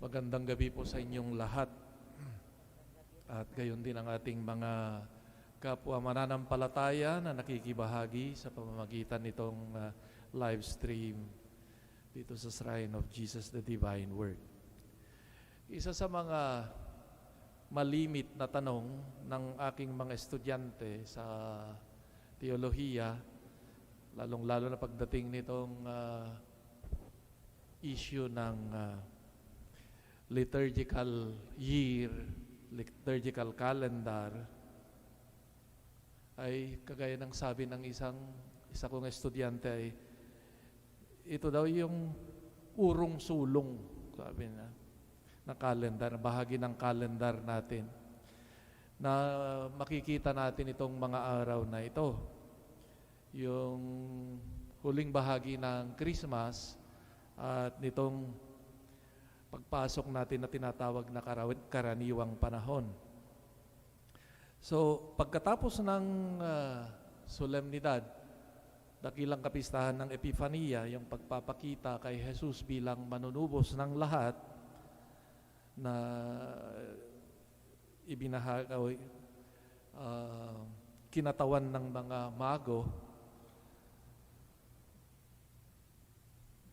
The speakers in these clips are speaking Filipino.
Magandang gabi po sa inyong lahat. At gayon din ang ating mga kapwa mananampalataya na nakikibahagi sa pamamagitan nitong live stream dito sa Shrine of Jesus the Divine Word. Isa sa mga malimit na tanong ng aking mga estudyante sa teolohiya, lalong-lalo na pagdating nitong issue ng liturgical year, liturgical calendar, ay kagaya ng sabi ng isa kong estudyante ay ito daw yung urong sulong, sabi na calendar, bahagi ng calendar natin na makikita natin itong mga araw na ito. Yung huling bahagi ng Christmas at nitong pagpasok natin na tinatawag na karaniwang panahon. So, pagkatapos ng solemnidad, dakilang kapistahan ng Epifania, yung pagpapakita kay Jesus bilang manunubos ng lahat na kinatawan ng mga mago,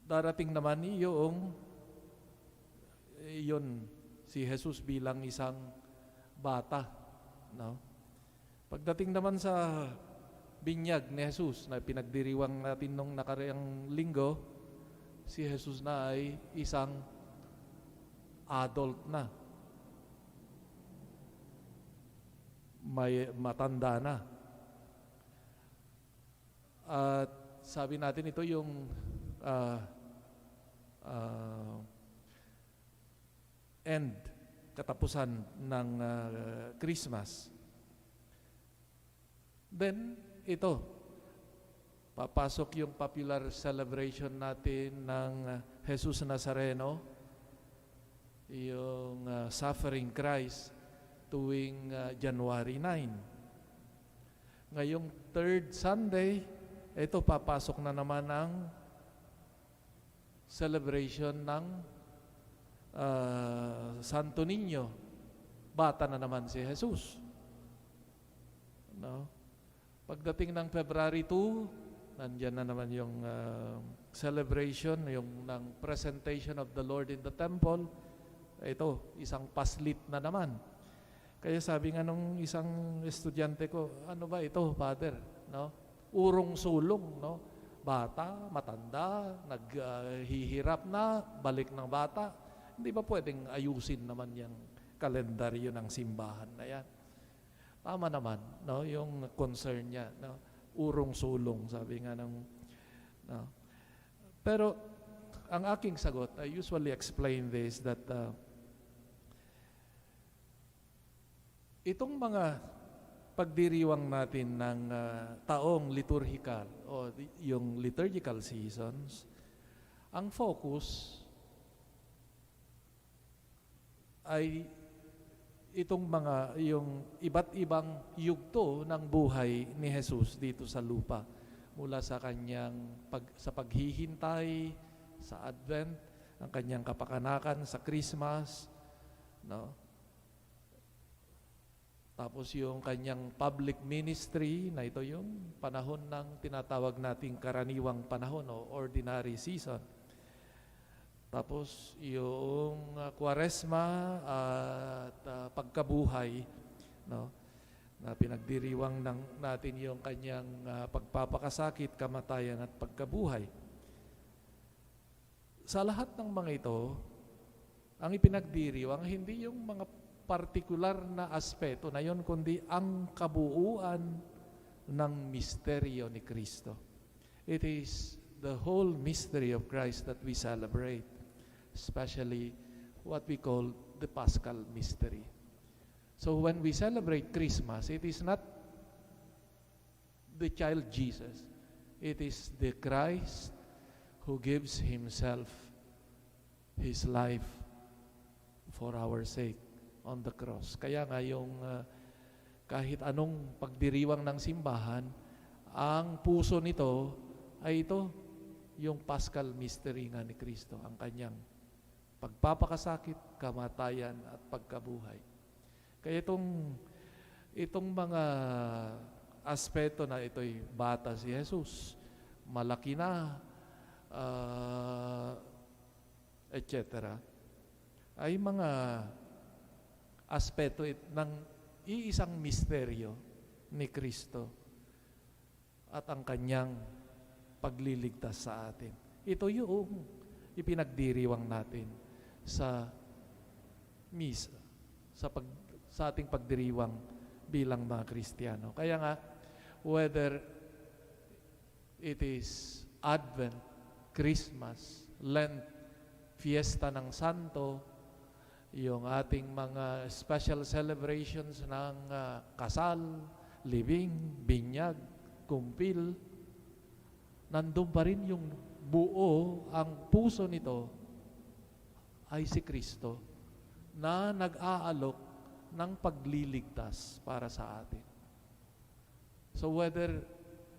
darating naman yun si Jesus bilang isang bata, no? Pagdating naman sa binyag ni Jesus na pinagdiriwang natin nung nakaraang linggo, si Jesus na ay isang adult na, may matanda na. At sabi natin ito yung katapusan ng Christmas. Then, ito, papasok yung popular celebration natin ng Jesus Nazareno, yung suffering Christ, tuwing January 9. Ngayong third Sunday, ito papasok na naman ang celebration ng Santo Niño. Bata na naman si Jesus. No? Pagdating ng February 2, nandyan na naman yung celebration, yung ng presentation of the Lord in the temple. Ito, isang paslit na naman. Kaya sabi nga nung isang estudyante ko, ano ba ito, Father? No? Urong sulong, no? Bata, matanda, naghihirap na, balik ng bata. Hindi ba pwedeng ayusin naman yung kalendaryo ng simbahan na yan? Tama naman, no? Yung concern niya, no? Urong sulong, sabi nga ng... No? Pero, ang aking sagot, I usually explain this, that itong mga pagdiriwang natin ng taong liturgical o yung liturgical seasons, ang focus ay itong yung iba't ibang yugto ng buhay ni Jesus dito sa lupa, mula sa kanyang sa paghihintay sa Advent, ang kanyang kapakanakan sa Christmas, no? Tapos yung kanyang public ministry, na ito yung panahon ng tinatawag nating karaniwang panahon o ordinary season. Tapos yung Kwaresma at pagkabuhay, no, na pinagdiriwang natin yung kanyang pagpapakasakit, kamatayan at pagkabuhay. Sa lahat ng mga ito, ang ipinagdiriwang hindi yung mga partikular na aspeto na yon, kundi ang kabuuan ng misteryo ni Kristo. It is the whole mystery of Christ that we celebrate, especially what we call the Paschal mystery. So when we celebrate Christmas, it is not the child Jesus. It is the Christ who gives Himself, His life for our sake on the cross. Kaya nga yung kahit anong pagdiriwang ng simbahan, ang puso nito ay ito, yung Paschal mystery nga ni Kristo, ang kanyang pagpapakasakit, kamatayan, at pagkabuhay. Kaya itong mga aspeto na ito'y bata si Jesus, malaki na, etc., ay mga aspeto ng iisang misteryo ni Kristo at ang kanyang pagliligtas sa atin. Ito yung ipinagdiriwang natin sa misa, sa ating pagdiriwang bilang mga Kristiyano. Kaya nga, whether it is Advent, Christmas, Lent, Fiesta ng Santo, yung ating mga special celebrations ng kasal, libing, binyag, kumpil, nandun pa rin yung buo, ang puso nito ay si Kristo na nag-aalok ng pagliligtas para sa atin. So whether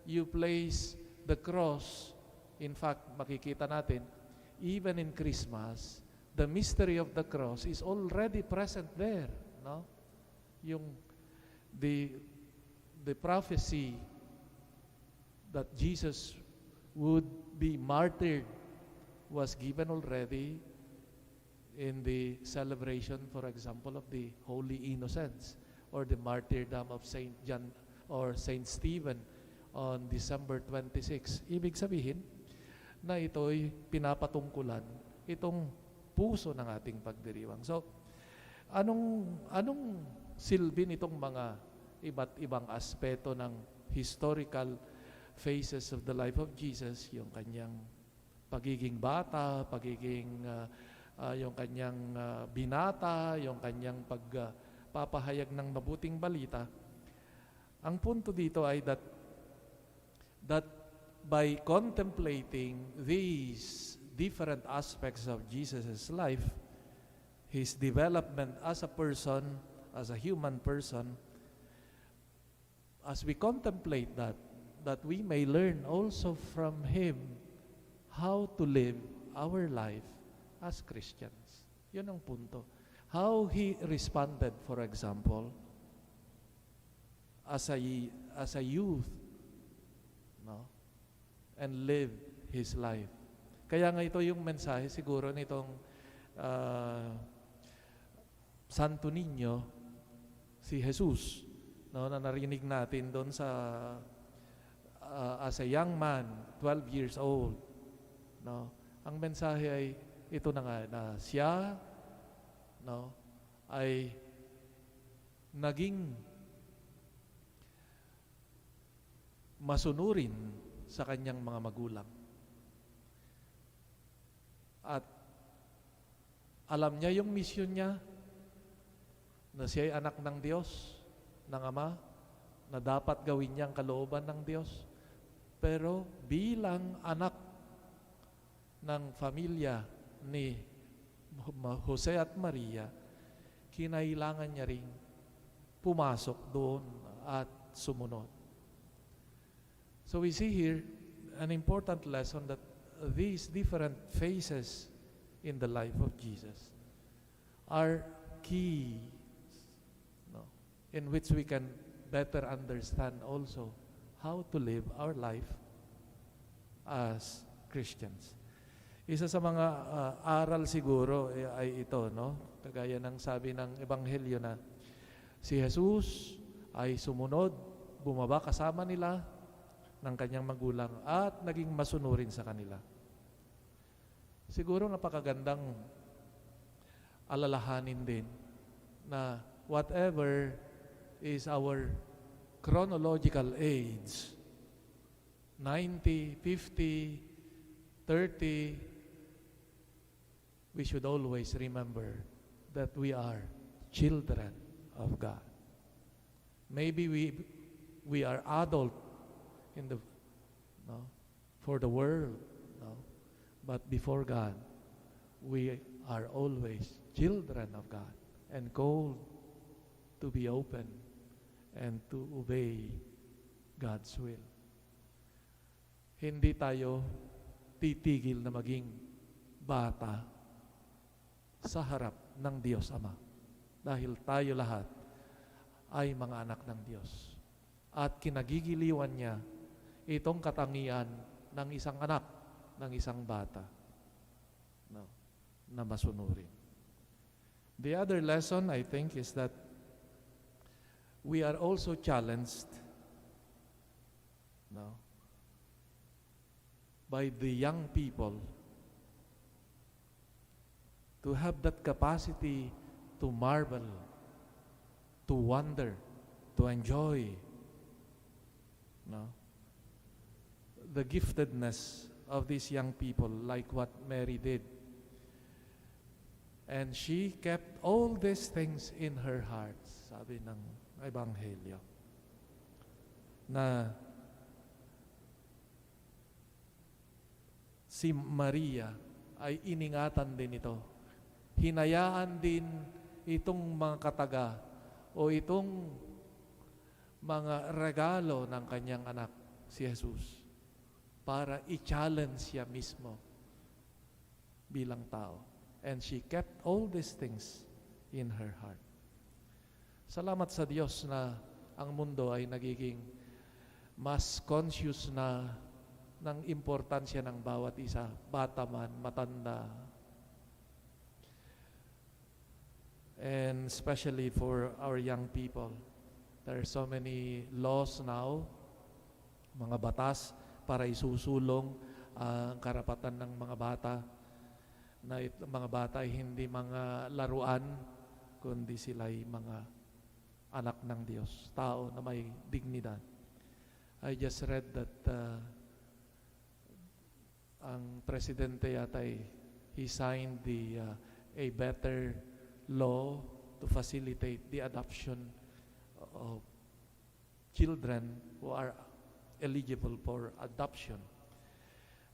you place the cross, in fact, makikita natin, even in Christmas, the mystery of the cross is already present there, no? Yung the prophecy that Jesus would be martyred was given already in the celebration, for example, of the Holy Innocents or the martyrdom of Saint John or Saint Stephen on December 26. Ibig sabihin na ito'y pinapatungkulan itong puso ng ating pagdiriwang. So, anong silbi nitong mga iba't ibang aspeto ng historical phases of the life of Jesus, yung kanyang pagiging bata, yung kanyang binata, yung kanyang pagpapahayag ng mabuting balita. Ang punto dito ay that by contemplating these different aspects of Jesus' life, his development as a person, as a human person, as we contemplate that we may learn also from him how to live our life as Christians. Yun ang punto. How he responded, for example, as a youth, no? And live his life. Kaya nga ito yung mensahe siguro nitong Santo Niño, si Jesus, no, na narinig natin doon sa as a young man, 12 years old, no. Ang mensahe ay ito na nga, na siya, no, ay naging masunurin sa kanyang mga magulang. At alam niya yung misyon niya, na siya ay anak ng Diyos, ng Ama, na dapat gawin niya ang kalooban ng Diyos. Pero bilang anak ng pamilya ni Jose at Maria, kinailangan niya ring pumasok doon at sumunod. So we see here an important lesson that these different phases in the life of Jesus are key, no, in which we can better understand also how to live our life as Christians. Isa sa mga aral siguro ay ito, no? Kagaya ng sabi ng Ebanghelyo na si Jesus ay sumunod, bumaba kasama nila ng kanyang magulang at naging masunurin sa kanila. Siguro napakagandang alalahanin din na whatever is our chronological age, 90, 50, 30, we should always remember that we are children of God. Maybe we are adult in the for the world, no? But before God, we are always children of God and called to be open and to obey God's will. Hindi tayo titigil na maging bata sa harap ng Diyos Ama. Dahil tayo lahat ay mga anak ng Diyos. At kinagigiliwan niya itong katangian ng isang anak, ng isang bata, no, na masunurin. The other lesson, I think, is that we are also challenged, no, by the young people to have that capacity to marvel, to wonder, to enjoy, no, the giftedness of these young people, like what Mary did. And she kept all these things in her heart, sabi ng Ebanghelyo, na si Maria ay iningatan din ito. Hinayaan din itong mga kataga o itong mga regalo ng kanyang anak, si Jesus, para i-challenge siya mismo bilang tao. And she kept all these things in her heart. Salamat sa Diyos na ang mundo ay nagiging mas conscious na ng importansya ng bawat isa, bata man, matanda. And especially for our young people. There are so many laws now, mga batas para isusulong ang karapatan ng mga bata, na mga bata ay hindi mga laruan, kundi sila ay mga anak ng Diyos, tao na may dignidad. I just read that ang presidente yata he signed a better law to facilitate the adoption of children who are eligible for adoption.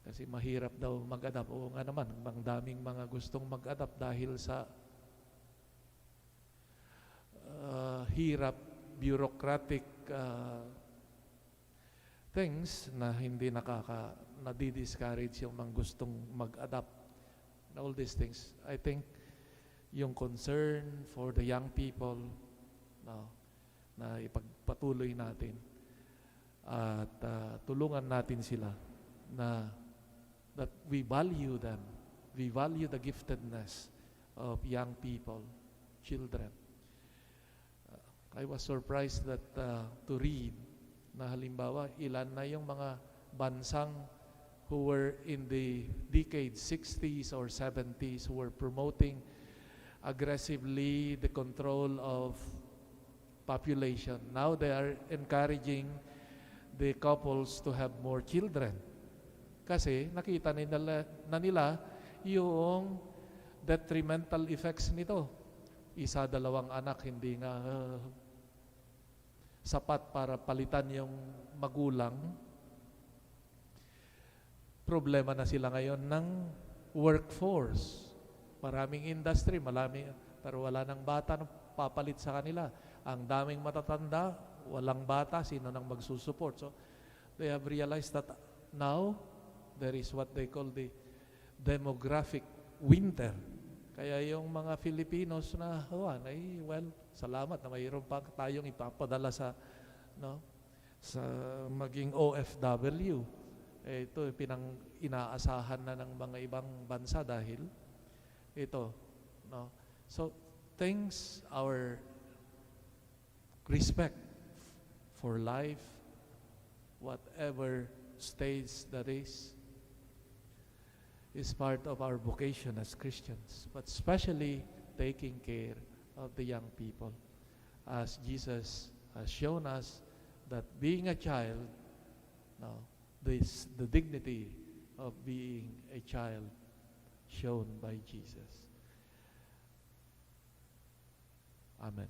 Kasi mahirap daw mag-adopt. Oo nga naman, ang daming mga gustong mag-adopt dahil sa hirap, bureaucratic things na hindi nadi-discourage yung mga gustong mag-adopt. All these things. I think yung concern for the young people, no, na ipagpatuloy natin at tulungan natin sila na that we value them. We value the giftedness of young people, children. I was surprised that to read na halimbawa ilan na yung mga bansang who were in the decade 60s or 70s who were promoting aggressively the control of population. Now they are encouraging the couples to have more children. Kasi nakita nila yung detrimental effects nito. Isa, dalawang anak, hindi nga sapat para palitan yung magulang. Problema na sila ngayon ng workforce. Maraming industry, pero wala nang bata na papalit sa kanila. Ang daming matatanda, walang bata, sino nang magsusupport? So, they have realized that now, there is what they call the demographic winter. Kaya yung mga Filipinos na, salamat na mayroon pa tayong ipapadala sa, no, sa maging OFW. Ito, inaasahan na ng mga ibang bansa dahil ito, no. So, our respect for life, whatever stage that is part of our vocation as Christians, but especially taking care of the young people. As Jesus has shown us that being a child, no, the dignity of being a child shown by Jesus. Amen.